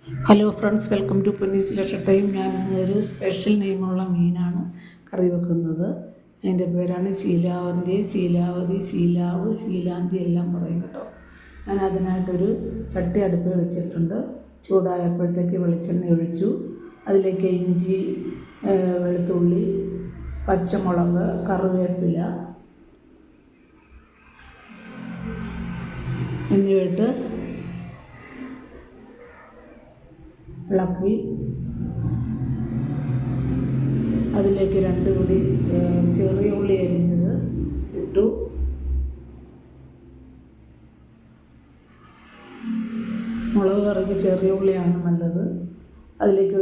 Hello friends, welcome to പൊന്നീസ് ലക്ഷ time. ഞാനിന്ന് ഒരു സ്പെഷ്യൽ നെയിമുള്ള മീനാണ് കറി വെക്കുന്നത്. അതിൻ്റെ പേരാണ് ശീലാവന്തി, ശീലാവ്, ശീലാന്തി എല്ലാം പറയും കേട്ടോ. ഞാൻ അതിനായിട്ടൊരു ചട്ടി അടുപ്പിൽ വെച്ചിട്ടുണ്ട്. ചൂടായപ്പോഴത്തേക്ക് വെളിച്ചെണ്ണ ഒഴിച്ചു. അതിലേക്ക് ഇഞ്ചി, വെളുത്തുള്ളി, പച്ചമുളക്, കറിവേപ്പില എന്നിവയിട്ട് ഇളക്കി അതിലേക്ക് 2 പിടി ചെറിയ ഉള്ളി അരിഞ്ഞത് ഇട്ടു. മുളക് കറിക്ക് ചെറിയ ഉള്ളിയാണ് നല്ലത്. അതിലേക്ക്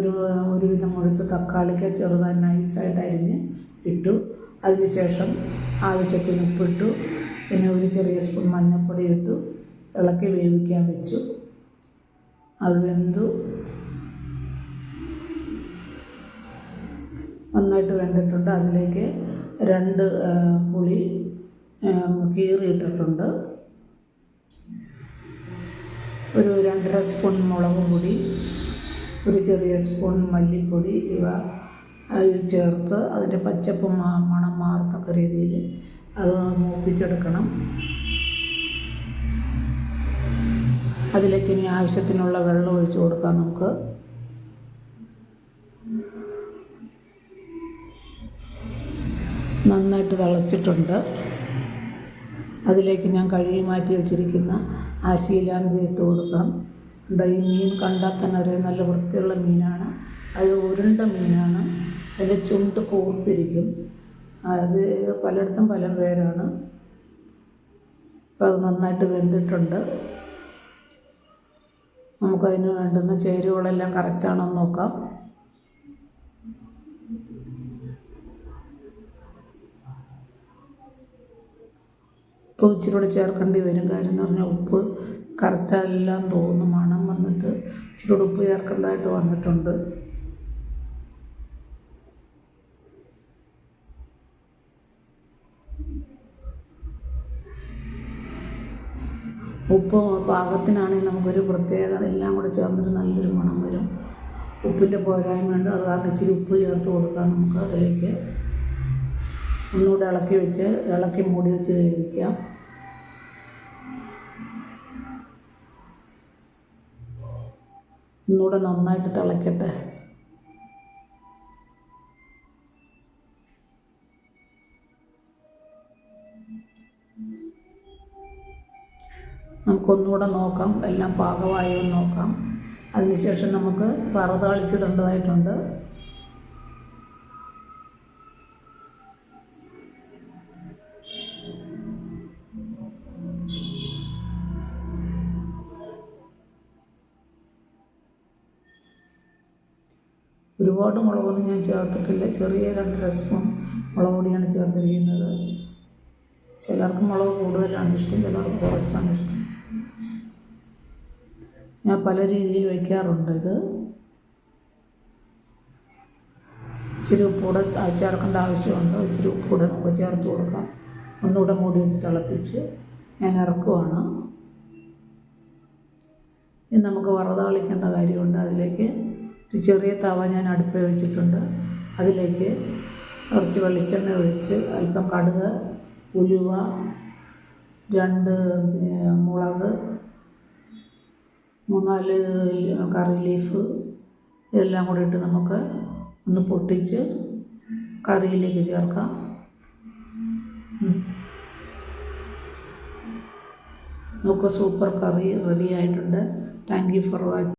ഒരുവിധം മുഴുത്ത തക്കാളിക്ക് ചെറുതായി നൈസായിട്ട് അരിഞ്ഞ് ഇട്ടു. അതിനുശേഷം ആവശ്യത്തിന് ഉപ്പിട്ടു. പിന്നെ ഒരു ചെറിയ സ്പൂൺ മഞ്ഞൾപ്പൊടി ഇട്ടു. ഇളക്കി വേവിക്കാൻ വെച്ചു. അത് വെന്തു. നന്നായിട്ട് വെന്തിട്ടുണ്ട്. അതിലേക്ക് 2 പുളി കീറിയിട്ടിട്ടുണ്ട്. ഒരു 2.5 സ്പൂൺ മുളക് പൊടി, ഒരു ചെറിയ സ്പൂൺ മല്ലിപ്പൊടി ഇവ ചേർത്ത് അതിൻ്റെ പച്ചപ്പ് മണം മാറത്തക്ക രീതിയിൽ അത് മൂപ്പിച്ചെടുക്കണം. അതിലേക്ക് ഇനി ആവശ്യത്തിനുള്ള വെള്ളം ഒഴിച്ചു കൊടുക്കാം നമുക്ക്. നന്നായിട്ട് തിളച്ചിട്ടുണ്ട്. അതിലേക്ക് ഞാൻ കഴുകി മാറ്റി വെച്ചിരിക്കുന്ന ആ ശീലാന്തി ഇട്ട് കൊടുക്കാം. ഈ മീൻ കണ്ടാൽ തന്നെ അറിയാം, നല്ല വൃത്തിയുള്ള മീനാണ്. അത് ഉരുണ്ട മീനാണ്. അതിൻ്റെ ചുണ്ട് കൂർത്തിരിക്കും. അത് പലയിടത്തും പല പേരാണ്. അപ്പോൾ അത് നന്നായിട്ട് വെന്തിട്ടുണ്ട്. നമുക്കതിന് വേണ്ടുന്ന ചേരുവകളെല്ലാം കറക്റ്റാണോ എന്ന് നോക്കാം. ഉപ്പ് ഇച്ചിരി കൂടെ ചേർക്കേണ്ടി വരും. കാര്യം എന്ന് പറഞ്ഞാൽ ഉപ്പ് കറക്റ്റെല്ലാം തോന്നും. മണം വന്നിട്ട് ഇച്ചിരി കൂടെ ഉപ്പ് ചേർക്കേണ്ടതായിട്ട് വന്നിട്ടുണ്ട്. ഉപ്പ് പാകത്തിനാണെങ്കിൽ നമുക്കൊരു പ്രത്യേകത, എല്ലാം കൂടെ ചേർന്നിട്ട് നല്ലൊരു മണം വരും. ഉപ്പിൻ്റെ പോരായ്മയുണ്ട്. അത് കാരണം ഇച്ചിരി ഉപ്പ് ചേർത്ത് കൊടുക്കാം നമുക്ക്. അതിലേക്ക് ഒന്നുകൂടെ ഇളക്കി മൂടി വെച്ച് വേവിക്കാം. ഒന്നുകൂടെ നന്നായിട്ട് തിളയ്ക്കട്ടെ. നമുക്കൊന്നുകൂടെ നോക്കാം, എല്ലാം പാകമായോ എന്ന് നോക്കാം. അതിനുശേഷം നമുക്ക് വറുതാളിച്ചിടേണ്ടതായിട്ടുണ്ട്. ഒരുപാട് മുളകൊന്നും ഞാൻ ചേർത്തിട്ടില്ല. ചെറിയ 2.5 സ്പൂൺ മുളക് പൊടിയാണ് ചേർത്തിരിക്കുന്നത്. ചിലർക്ക് മുളക് കൂടുതലാണ് ഇഷ്ടം, ചിലർക്ക് കുറച്ചാണ് ഇഷ്ടം. ഞാൻ പല രീതിയിൽ വയ്ക്കാറുണ്ട് ഇത്. ഇച്ചിരി ഉപ്പൂടെ ചേർക്കേണ്ട ആവശ്യമുണ്ട്. ഇച്ചിരി ഉപ്പൂടെ നമുക്ക് ചേർത്ത് കൊടുക്കാം. ഒന്നുകൂടെ മൂടി വെച്ച് തിളപ്പിച്ച് ഞാൻ ഇറക്കുവാണ്. ഇനി നമുക്ക് വറുതാളിക്കേണ്ട കാര്യമുണ്ട്. അതിലേക്ക് ഒരു ചെറിയ തവ ഞാൻ അടുപ്പിൽ വെച്ചിട്ടുണ്ട്. അതിലേക്ക് കുറച്ച് വെളിച്ചെണ്ണ ഒഴിച്ച് അല്പം കടുക്, ഉലുവ, 2 മുളക്, 3-4 കറി ലീഫ് ഇതെല്ലാം കൂടി ഇട്ട് നമുക്ക് ഒന്ന് പൊട്ടിച്ച് കറിയിലേക്ക് ചേർക്കാം. നമുക്ക് സൂപ്പർ കറി റെഡി ആയിട്ടുണ്ട്. Thank you for watching.